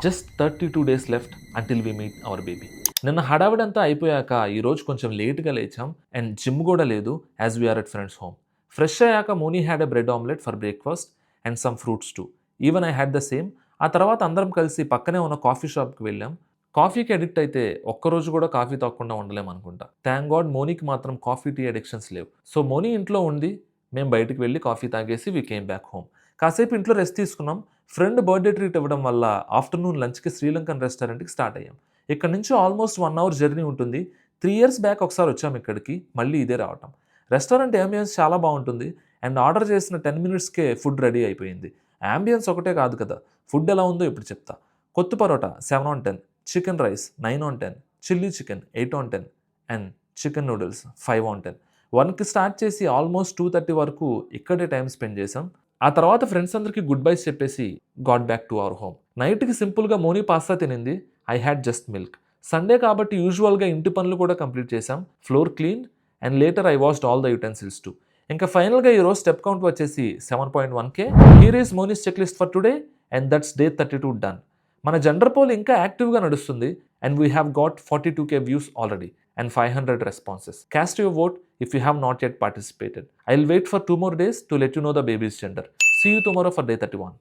Just 32 days left until we meet our baby. నిన్న హడావిడంతా అయిపోయాక ఈరోజు కొంచెం లేట్గా లేచాం అండ్ జిమ్ కూడా లేదు as we're at friends home. Fresh అయ్యాక Moni had a bread omelette for breakfast and some fruits too. Even I had the same. ఆ తర్వాత అందరం కలిసి పక్కనే ఉన్న కాఫీ షాప్కి వెళ్ళాం. కాఫీకి అడిక్ట్ అయితే ఒక్కరోజు కూడా కాఫీ తాగకుండా ఉండలేం అనుకుంటా. థ్యాంక్ గాడ్ మోనీకి మాత్రం కాఫీ టీ అడిక్షన్స్ లేవు. సో మోనీ ఇంట్లో ఉంది, మేము బయటికి వెళ్ళి కాఫీ తాగేసి వీ కేమ్ బ్యాక్ హోమ్. కాసేపు ఇంట్లో రెస్ట్ తీసుకున్నాం. ఫ్రెండ్ బర్త్డే ట్రీట్ ఇవ్వడం వల్ల ఆఫ్టర్నూన్ లంచ్కి శ్రీలంకన్ రెస్టారెంట్కి స్టార్ట్ అయ్యాం. ఇక్కడ నుంచి ఆల్మోస్ట్ 1 అవర్ జర్నీ ఉంటుంది. 3 ఇయర్స్ బ్యాక్ ఒకసారి వచ్చాం ఇక్కడికి, మళ్ళీ ఇదే రావటం. రెస్టారెంట్ యాంబియన్స్ చాలా బాగుంటుంది అండ్ ఆర్డర్ చేసిన 10 మినిట్స్కే ఫుడ్ రెడీ అయిపోయింది. యాంబియన్స్ ఒకటే కాదు కదా, ఫుడ్ ఎలా ఉందో ఇప్పుడు చెప్తా. కొత్త parotta 7/10, chicken rice 9/10, chilli chicken 8/10 and chicken noodles 5/10. 1కి స్టార్ట్ చేసి ఆల్మోస్ట్ 2:30 వరకు ఇక్కడే టైం స్పెండ్ చేసాం. ఆ తర్వాత ఫ్రెండ్స్ అందరికీ గుడ్ బైస్ చెప్పేసి got back to our home. నైట్కి సింపుల్గా మోనీ పాస్తా తినింది. I had just milk. Sunday కాబట్టి యూజువల్గా ఇంటి పనులు కూడా కంప్లీట్ చేసాం. Floor clean and later I washed all the utensils too. ఇంకా ఫైనల్గా ఈరోజు స్టెప్ కౌంట్ వచ్చేసి 7.1K. Here is Moni's check list for today and that's day 32 done. మన జెండర్ పోల్ ఇంకా యాక్టివ్గా నడుస్తుంది and we have got 42K views already and 500 responses. Cast your vote if you have not yet participated. I'll wait for 2 more days to let you know the baby's gender. See you tomorrow for day 31.